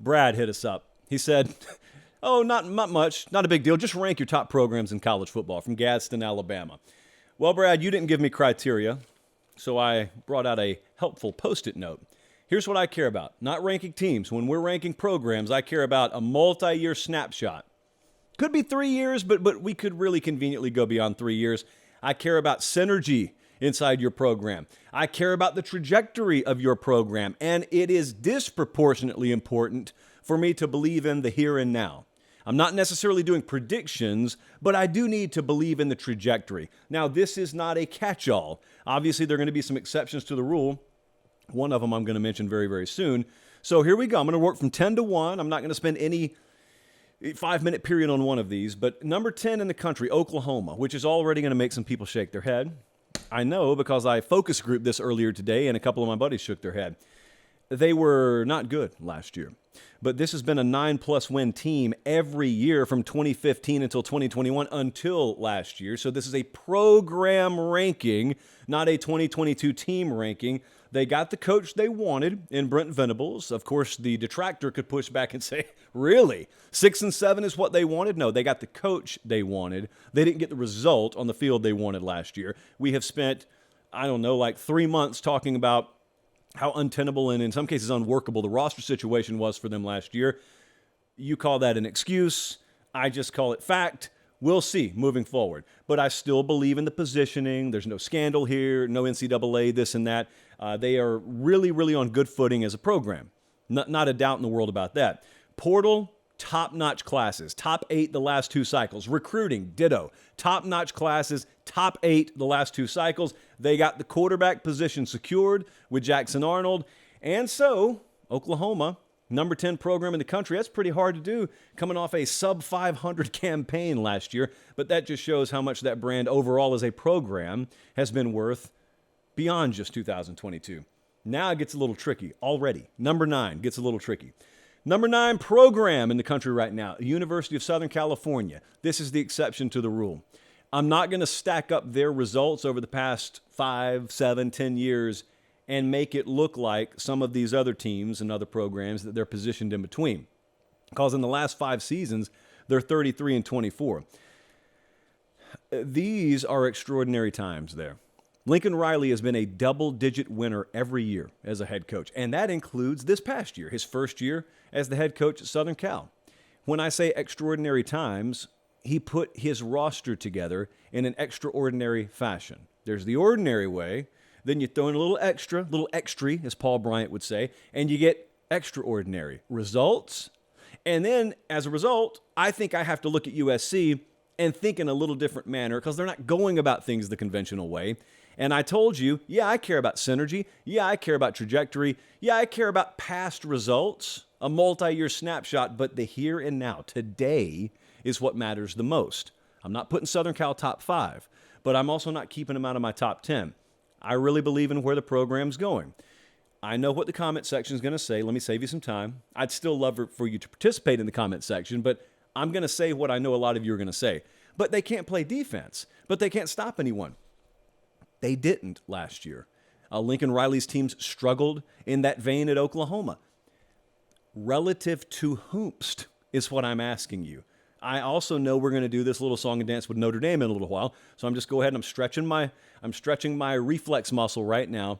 Brad hit us up. He said, oh, not much, not a big deal. Just rank your top programs in college football from Gadsden, Alabama. Well, Brad, you didn't give me criteria, so I brought out a helpful Post-it note. Here's what I care about. Not ranking teams. When we're ranking programs, I care about a multi-year snapshot. Could be 3 years, but we could really conveniently go beyond 3 years. I care about synergy inside your program. I care about the trajectory of your program, and it is disproportionately important for me to believe in the here and now. I'm not necessarily doing predictions, but I do need to believe in the trajectory. Now, this is not a catch-all. Obviously, there are going to be some exceptions to the rule. One of them I'm going to mention very, very soon. So here we go. I'm going to work from 10 to 1. I'm not going to spend any 5-minute period on one of these, but number 10 in the country, Oklahoma, which is already going to make some people shake their head. I know because I focus grouped this earlier today and a couple of my buddies shook their head. They were not good last year, but this has been a 9+ win team every year from 2015 until 2021 until last year. So this is a program ranking, not a 2022 team ranking. They got the coach they wanted in Brent Venables. Of course, the detractor could push back and say, really? 6 and 7 is what they wanted? No, they got the coach they wanted. They didn't get the result on the field they wanted last year. We have spent, like 3 months talking about how untenable and in some cases unworkable the roster situation was for them last year. You call that an excuse. I just call it fact. We'll see moving forward. But I still believe in the positioning. There's no scandal here, no NCAA, this and that. They are really, really on good footing as a program. Not a doubt in the world about that. Portal, top-notch classes. Top 8 the last 2 cycles. Recruiting, ditto. Top-notch classes, top 8 the last 2 cycles. They got the quarterback position secured with Jackson Arnold. And so, Oklahoma, number 10 program in the country. That's pretty hard to do coming off a sub-500 campaign last year. But that just shows how much that brand overall as a program has been worth beyond just 2022. Now it gets a little tricky already. Number 9 gets a little tricky. Number 9 program in the country right now, University of Southern California. This is the exception to the rule. I'm not going to stack up their results over the past 5, 7, 10 years and make it look like some of these other teams and other programs that they're positioned in between. Because in the last 5 seasons, they're 33 and 24. These are extraordinary times there. Lincoln Riley has been a double-digit winner every year as a head coach, and that includes this past year, his first year as the head coach at Southern Cal. When I say extraordinary times, he put his roster together in an extraordinary fashion. There's the ordinary way, then you throw in a little extra, as Paul Bryant would say, and you get extraordinary results. And then, as a result, I think I have to look at USC and think in a little different manner because they're not going about things the conventional way. And I told you, yeah, I care about synergy. Yeah, I care about trajectory. Yeah, I care about past results, a multi-year snapshot, but the here and now, today, is what matters the most. I'm not putting Southern Cal top 5, but I'm also not keeping them out of my top 10. I really believe in where the program's going. I know what the comment section is going to say. Let me save you some time. I'd still love for you to participate in the comment section, but I'm going to say what I know a lot of you are going to say. But they can't play defense, but they can't stop anyone. They didn't last year. Lincoln Riley's teams struggled in that vein at Oklahoma. Relative to whomst is what I'm asking you. I also know we're going to do this little song and dance with Notre Dame in a little while, so I'm just go ahead and I'm stretching my reflex muscle right now.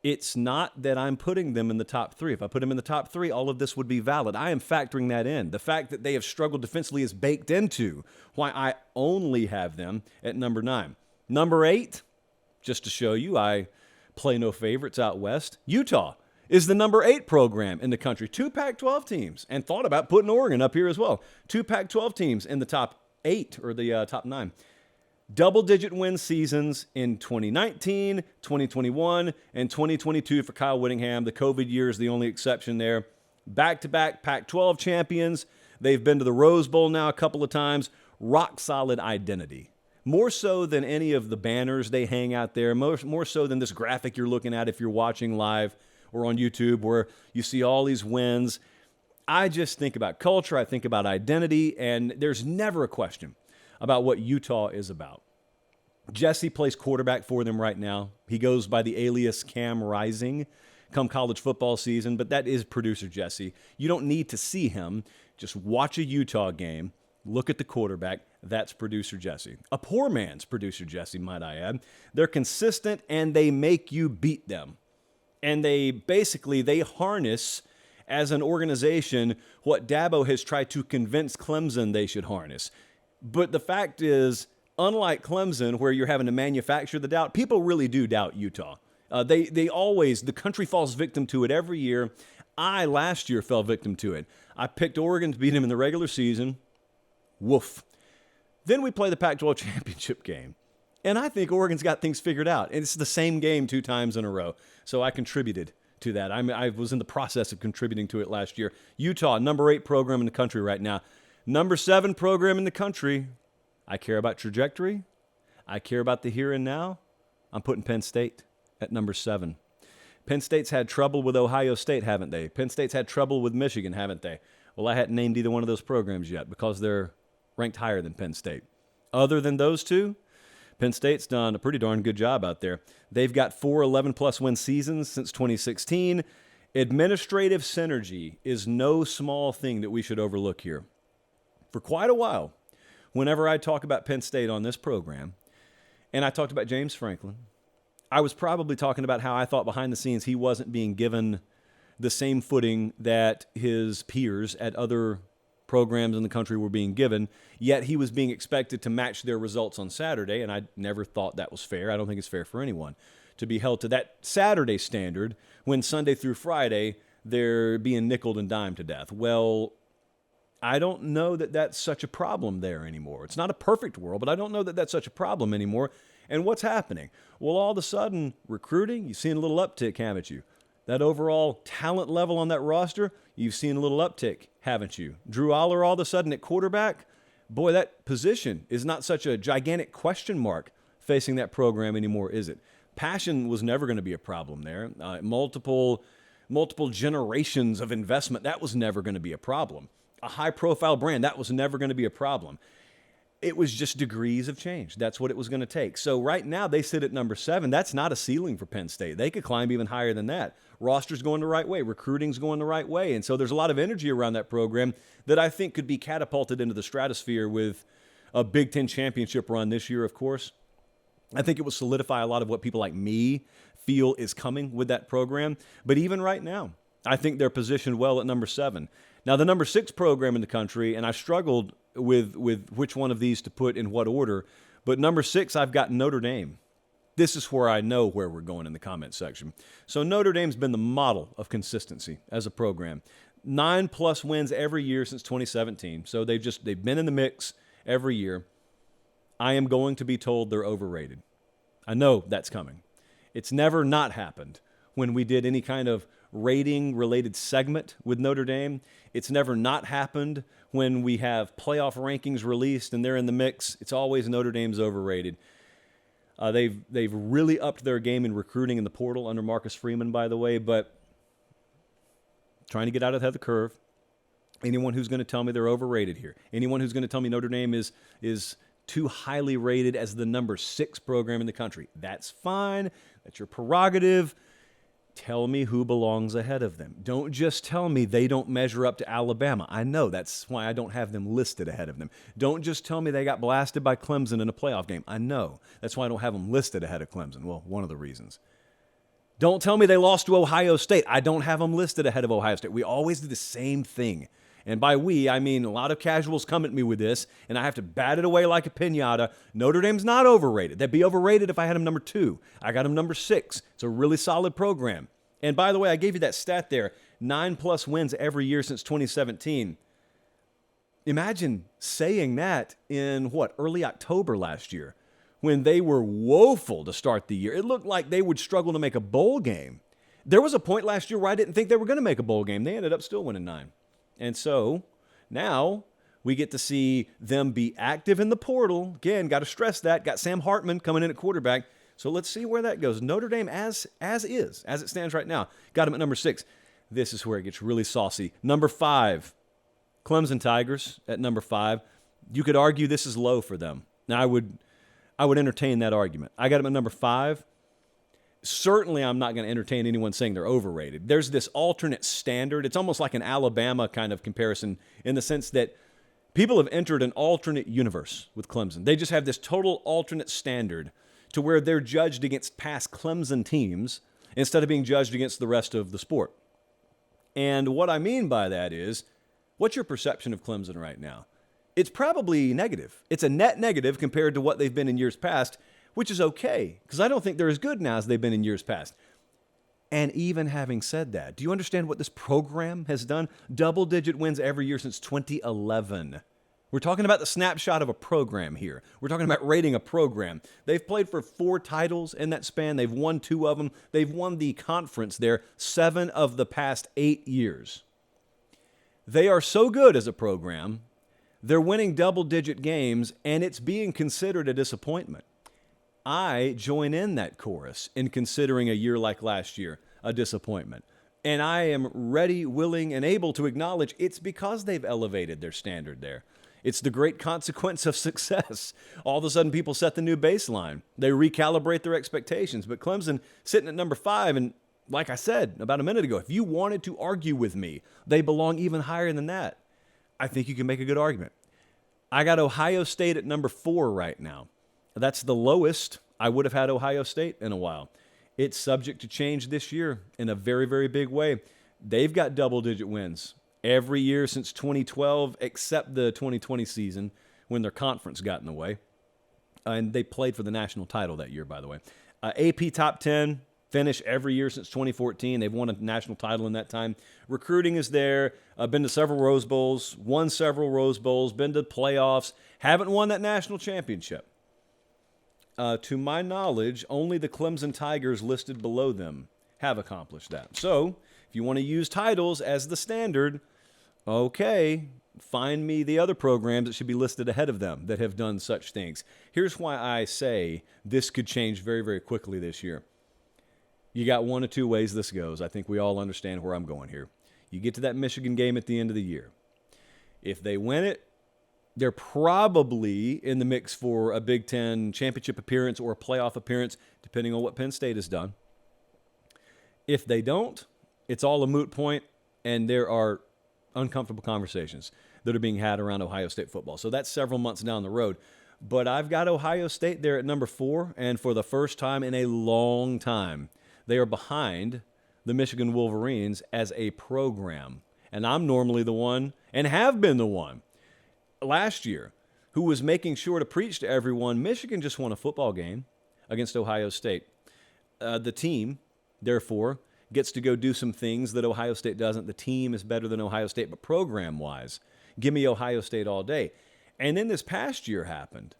It's not that I'm putting them in the top 3. If I put them in the top 3, all of this would be valid. I am factoring that in. The fact that they have struggled defensively is baked into why I only have them at number 9. Number 8, just to show you, I play no favorites out west. Utah is the number 8 program in the country. 2 Pac-12 teams, and thought about putting Oregon up here as well. 2 Pac-12 teams in the top 8 or the top 9. Double-digit win seasons in 2019, 2021, and 2022 for Kyle Whittingham. The COVID year is the only exception there. Back-to-back Pac-12 champions. They've been to the Rose Bowl now a couple of times. Rock-solid identity. More so than any of the banners they hang out there. More so than this graphic you're looking at if you're watching live or on YouTube where you see all these wins. I just think about culture. I think about identity. And there's never a question about what Utah is about. Jesse plays quarterback for them right now. He goes by the alias Cam Rising come college football season, but that is producer Jesse. You don't need to see him. Just watch a Utah game, look at the quarterback. That's producer Jesse. A poor man's producer Jesse, might I add. They're consistent, and they make you beat them. And they harness, as an organization, what Dabo has tried to convince Clemson they should harness. But the fact is, unlike Clemson, where you're having to manufacture the doubt, people really do doubt Utah. The country falls victim to it every year. I, last year, fell victim to it. I picked Oregon to beat them in the regular season. Woof. Then we play the Pac-12 championship game. And I think Oregon's got things figured out. And it's the same game 2 times in a row. So I contributed to that. I was in the process of contributing to it last year. Utah, number 8 program in the country right now. Number 7 program in the country. I care about trajectory. I care about the here and now. I'm putting Penn State at number 7. Penn State's had trouble with Ohio State, haven't they? Penn State's had trouble with Michigan, haven't they? Well, I hadn't named either one of those programs yet because they're ranked higher than Penn State. Other than those two, Penn State's done a pretty darn good job out there. They've got 4 11-plus win seasons since 2016. Administrative synergy is no small thing that we should overlook here. For quite a while, whenever I talk about Penn State on this program, and I talked about James Franklin, I was probably talking about how I thought behind the scenes he wasn't being given the same footing that his peers at other programs in the country were being given, yet he was being expected to match their results on Saturday, and I never thought that was fair. I don't think it's fair for anyone to be held to that Saturday standard when Sunday through Friday they're being nickeled and dimed to death. Well, I don't know that that's such a problem there anymore. It's not a perfect world, but I don't know that that's such a problem anymore. And what's happening? Well, all of a sudden, recruiting, you've seen a little uptick, haven't you? That overall talent level on that roster, you've seen a little uptick, haven't you? Drew Aller all of a sudden at quarterback, boy, that position is not such a gigantic question mark facing that program anymore, is it? Passion was never going to be a problem there. Multiple generations of investment, that was never going to be a problem. A high-profile brand, that was never going to be a problem. It was just degrees of change. That's what it was going to take. So right now, they sit at number 7. That's not a ceiling for Penn State. They could climb even higher than that. Roster's going the right way. Recruiting's going the right way. And so there's a lot of energy around that program that I think could be catapulted into the stratosphere with a Big Ten championship run this year, of course. I think it will solidify a lot of what people like me feel is coming with that program. But even right now, I think they're positioned well at number 7. Now, the number 6 program in the country, and I struggled with which one of these to put in what order, but number 6, I've got Notre Dame. This is where I know where we're going in the comment section. So Notre Dame's been the model of consistency as a program. 9+ wins every year since 2017. So they've been in the mix every year. I am going to be told they're overrated. I know that's coming. It's never not happened when we did any kind of rating-related segment with Notre Dame. It's never not happened when we have playoff rankings released and they're in the mix. It's always Notre Dame's overrated. They've really upped their game in recruiting in the portal under Marcus Freeman, by the way, but trying to get out ahead of the curve. Anyone who's going to tell me they're overrated here, anyone who's going to tell me Notre Dame is too highly rated as the number 6 program in the country, that's fine. That's your prerogative. Tell me who belongs ahead of them. Don't just tell me they don't measure up to Alabama. I know that's why I don't have them listed ahead of them. Don't just tell me they got blasted by Clemson in a playoff game. I know. That's why I don't have them listed ahead of Clemson. Well, one of the reasons. Don't tell me they lost to Ohio State. I don't have them listed ahead of Ohio State. We always do the same thing. And by we, I mean a lot of casuals come at me with this, and I have to bat it away like a piñata. Notre Dame's not overrated. They'd be overrated if I had them number 2. I got them number 6. It's a really solid program. And by the way, I gave you that stat there, 9+ wins every year since 2017. Imagine saying that in, early October last year, when they were woeful to start the year. It looked like they would struggle to make a bowl game. There was a point last year where I didn't think they were going to make a bowl game. They ended up still winning 9. And so now we get to see them be active in the portal. Again, got to stress that. Got Sam Hartman coming in at quarterback. So let's see where that goes. Notre Dame, as it stands right now, got them at number 6. This is where it gets really saucy. Number 5, Clemson Tigers at number 5. You could argue this is low for them. Now, I would entertain that argument. I got them at number 5. Certainly, I'm not going to entertain anyone saying they're overrated. There's this alternate standard. It's almost like an Alabama kind of comparison in the sense that people have entered an alternate universe with Clemson. They just have this total alternate standard to where they're judged against past Clemson teams instead of being judged against the rest of the sport. And what I mean by that is, what's your perception of Clemson right now? It's probably negative. It's a net negative compared to what they've been in years past, which is okay, because I don't think they're as good now as they've been in years past. And even having said that, do you understand what this program has done? Double-digit wins every year since 2011. We're talking about the snapshot of a program here. We're talking about rating a program. They've played for 4 titles in that span. They've won 2 of them. They've won the conference there 7 of the past 8 years. They are so good as a program, they're winning double-digit games, and it's being considered a disappointment. I join in that chorus in considering a year like last year a disappointment. And I am ready, willing, and able to acknowledge it's because they've elevated their standard there. It's the great consequence of success. All of a sudden, people set the new baseline. They recalibrate their expectations. But Clemson sitting at number 5, and like I said about a minute ago, if you wanted to argue with me, they belong even higher than that. I think you can make a good argument. I got Ohio State at number 4 right now. That's the lowest I would have had Ohio State in a while. It's subject to change this year in a very, very big way. They've got double-digit wins every year since 2012, except the 2020 season when their conference got in the way. And they played for the national title that year, by the way. AP Top 10 finish every year since 2014. They've won a national title in that time. Recruiting is there. Been to several Rose Bowls, won several Rose Bowls, been to playoffs, haven't won that national championship. To my knowledge, only the Clemson Tigers listed below them have accomplished that. So, if you want to use titles as the standard, okay, find me the other programs that should be listed ahead of them that have done such things. Here's why I say this could change very, very quickly this year. You got 1 of 2 ways this goes. I think we all understand where I'm going here. You get to that Michigan game at the end of the year. If they win it, they're probably in the mix for a Big Ten championship appearance or a playoff appearance, depending on what Penn State has done. If they don't, it's all a moot point, and there are uncomfortable conversations that are being had around Ohio State football. So that's several months down the road. But I've got Ohio State there at number 4, and for the first time in a long time, they are behind the Michigan Wolverines as a program. And I'm normally the one, and have been the one, last year, who was making sure to preach to everyone, Michigan just won a football game against Ohio State. The team, therefore, gets to go do some things that Ohio State doesn't. The team is better than Ohio State, but program-wise, give me Ohio State all day. And then this past year happened.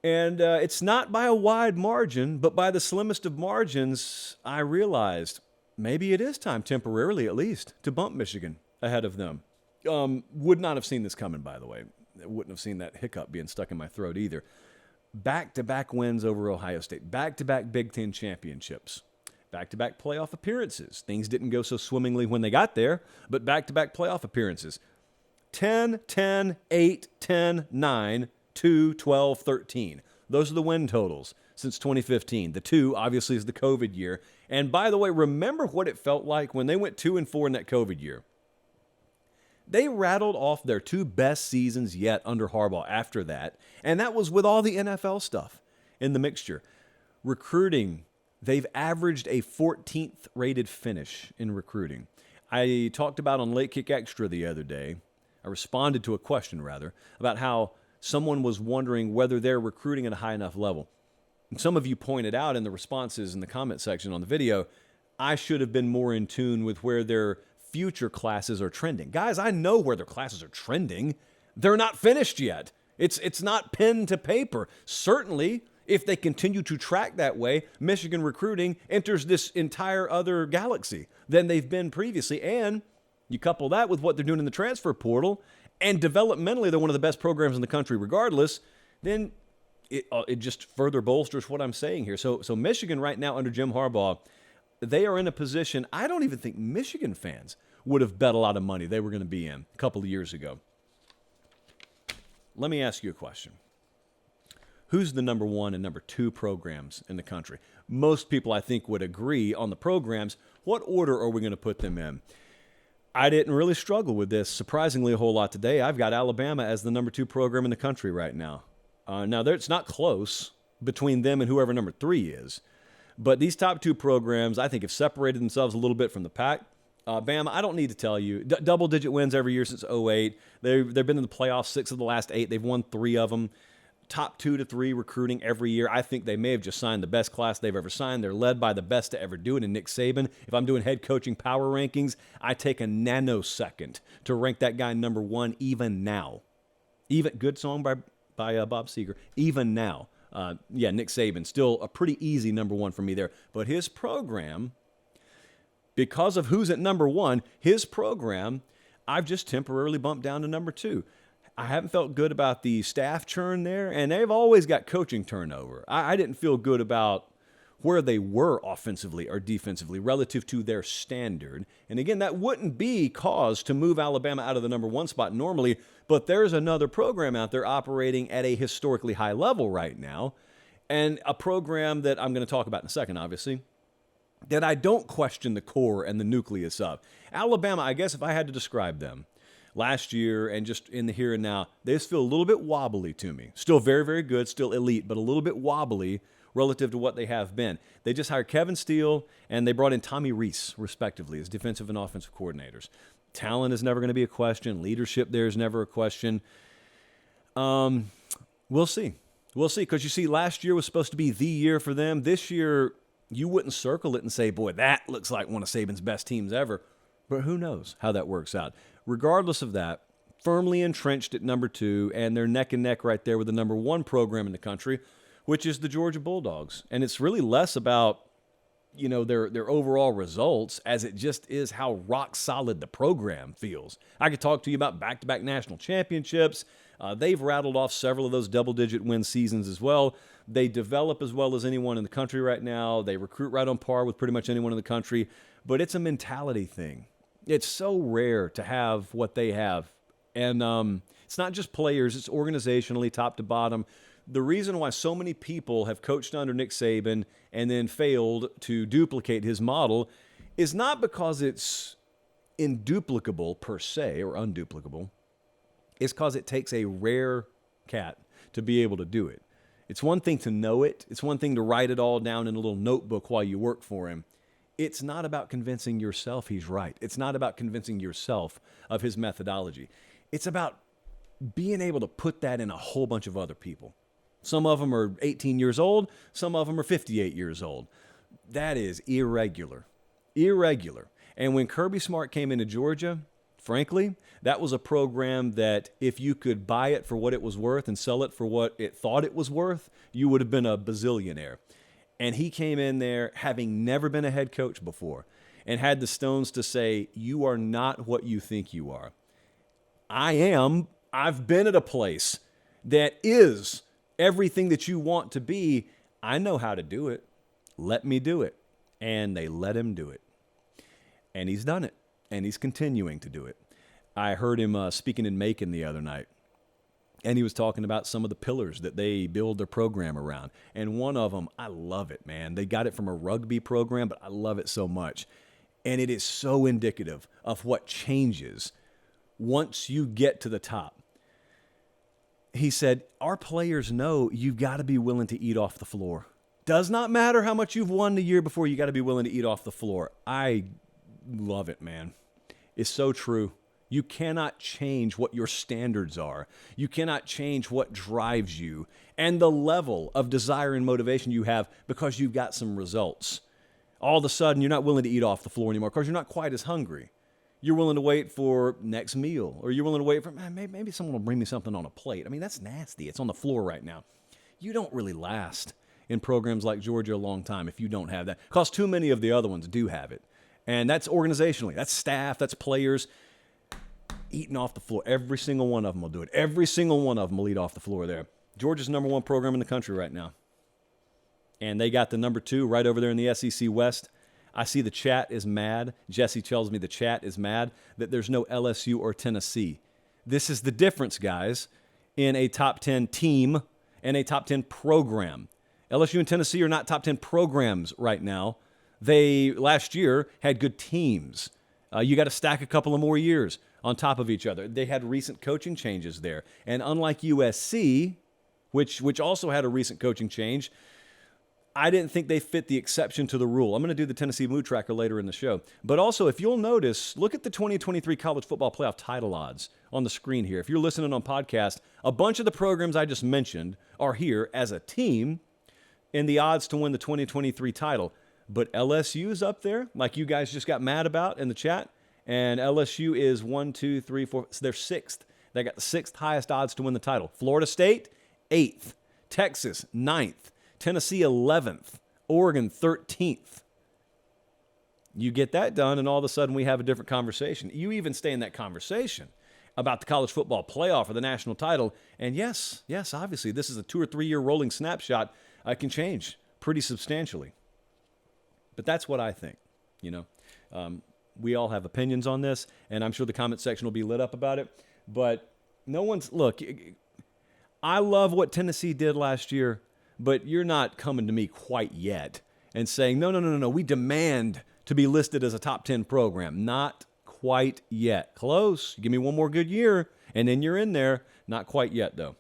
And it's not by a wide margin, but by the slimmest of margins, I realized maybe it is time, temporarily at least, to bump Michigan ahead of them. Would not have seen this coming, by the way. Wouldn't have seen that hiccup being stuck in my throat either. Back-to-back wins over Ohio State. Back-to-back Big Ten championships. Back-to-back playoff appearances. Things didn't go so swimmingly when they got there, but back-to-back playoff appearances. 10, 10, 8, 10, 9, 2, 12, 13. Those are the win totals since 2015. The 2, obviously, is the COVID year. And by the way, remember what it felt like when they went 2-4 in that COVID year. They rattled off their 2 best seasons yet under Harbaugh after that, and that was with all the NFL stuff in the mixture. Recruiting, they've averaged a 14th rated finish in recruiting. I talked about on Late Kick Extra the other day, I responded to a question, rather, about how someone was wondering whether they're recruiting at a high enough level. And some of you pointed out in the responses in the comment section on the video, I should have been more in tune with where their future classes are trending. Guys, I know where their classes are trending. They're not finished yet. It's not pen to paper. Certainly, if they continue to track that way, Michigan recruiting enters this entire other galaxy than they've been previously. And you couple that with what they're doing in the transfer portal, and developmentally they're one of the best programs in the country regardless, then it just further bolsters what I'm saying here. So Michigan right now under Jim Harbaugh, they are in a position I don't even think Michigan fans would have bet a lot of money they were going to be in a couple of years ago. Let me ask you a question. who's the number 1 and number 2 programs in the country? Most people, I think, would agree on the programs. What order are we going to put them in? I didn't really struggle with this, surprisingly, a whole lot today. I've got Alabama as the number 2 program in the country right now. Now, it's not close between them and whoever number 3 is. But these top 2 programs, I think, have separated themselves a little bit from the pack. Bama, I don't need to tell you, double-digit wins every year since 2008. They've been in the playoffs 6 of the last 8. They've won 3 of them. Top 2 to 3 recruiting every year. I think they may have just signed the best class they've ever signed. They're led by the best to ever do it in Nick Saban. If I'm doing head coaching power rankings, I take a nanosecond to rank that guy number 1 even now. Even good song by Bob Seger. Even now. Nick Saban, still a pretty easy number 1 for me there. But his program, because of who's at number 1, his program, I've just temporarily bumped down to number 2. I haven't felt good about the staff churn there, and they've always got coaching turnover. I didn't feel good about where they were offensively or defensively relative to their standard. And again, that wouldn't be cause to move Alabama out of the number 1 spot normally, but there's another program out there operating at a historically high level right now, and a program that I'm going to talk about in a second, obviously, that I don't question the core and the nucleus of. Alabama, I guess if I had to describe them, last year and just in the here and now, they just feel a little bit wobbly to me. Still very, very good, still elite, but a little bit wobbly relative to what they have been. They just hired Kevin Steele, and they brought in Tommy Rees, respectively, as defensive and offensive coordinators. Talent is never going to be a question. Leadership there is never a question. We'll see. We'll see, because you see, last year was supposed to be the year for them. This year, you wouldn't circle it and say, boy, that looks like one of Saban's best teams ever. But who knows how that works out. Regardless of that, firmly entrenched at number 2, and they're neck and neck right there with the number 1 program in the country, which is the Georgia Bulldogs. And it's really less about, their overall results as it just is how rock solid the program feels. I could talk to you about back-to-back national championships. They've rattled off several of those double-digit win seasons as well. They develop as well as anyone in the country right now. They recruit right on par with pretty much anyone in the country. But it's a mentality thing. It's so rare to have what they have. And it's not just players, it's organizationally, top to bottom. The reason why so many people have coached under Nick Saban and then failed to duplicate his model is not because it's induplicable per se or unduplicable. It's because it takes a rare cat to be able to do it. It's one thing to know it. It's one thing to write it all down in a little notebook while you work for him. It's not about convincing yourself he's right. It's not about convincing yourself of his methodology. It's about being able to put that in a whole bunch of other people. Some of them are 18 years old. Some of them are 58 years old. That is irregular. Irregular. And when Kirby Smart came into Georgia, frankly, that was a program that if you could buy it for what it was worth and sell it for what it thought it was worth, you would have been a bazillionaire. And he came in there having never been a head coach before and had the stones to say, you are not what you think you are. I've been at a place that is everything that you want to be. I know how to do it. Let me do it. And they let him do it. And he's done it. And he's continuing to do it. I heard him speaking in Macon the other night. And he was talking about some of the pillars that they build their program around. And one of them, I love it, man. They got it from a rugby program, but I love it so much. And it is so indicative of what changes once you get to the top. He said, our players know you've got to be willing to eat off the floor. Does not matter how much you've won the year before, you got to be willing to eat off the floor. I love it, man. It's so true. You cannot change what your standards are. You cannot change what drives you and the level of desire and motivation you have because you've got some results. All of a sudden, you're not willing to eat off the floor anymore because you're not quite as hungry. You're willing to wait for next meal, or you're willing to wait for, maybe someone will bring me something on a plate. I mean, that's nasty. It's on the floor right now. You don't really last in programs like Georgia a long time if you don't have that, because too many of the other ones do have it. And that's organizationally. That's staff. That's players. Eating off the floor. Every single one of them will do it. Every single one of them will eat off the floor there. Georgia's number 1 program in the country right now. And they got the number 2 right over there in the SEC West. I see the chat is mad. Jesse tells me the chat is mad that there's no LSU or Tennessee. This is the difference, guys, in a top 10 team and a top 10 program. LSU and Tennessee are not top 10 programs right now. They, last year, had good teams. You got to stack a couple of more years on top of each other. They had recent coaching changes there. And unlike USC, which also had a recent coaching change, I didn't think they fit the exception to the rule. I'm going to do the Tennessee Mood Tracker later in the show. But also, if you'll notice, look at the 2023 college football playoff title odds on the screen here. If you're listening on podcast, a bunch of the programs I just mentioned are here as a team in the odds to win the 2023 title. But LSU is up there, like you guys just got mad about in the chat. And LSU is 1, 2, 3, 4. So they're sixth. They got the sixth highest odds to win the title. Florida State, 8th. Texas, 9th. Tennessee, 11th. Oregon, 13th. You get that done, and all of a sudden we have a different conversation. You even stay in that conversation about the college football playoff or the national title. And yes, obviously, this is a 2 or 3 year rolling snapshot. It can change pretty substantially. But that's what I think, We all have opinions on this, and I'm sure the comment section will be lit up about it. But look, I love what Tennessee did last year, but you're not coming to me quite yet and saying, no, we demand to be listed as a top 10 program. Not quite yet. Close. Give me one more good year, and then you're in there. Not quite yet, though.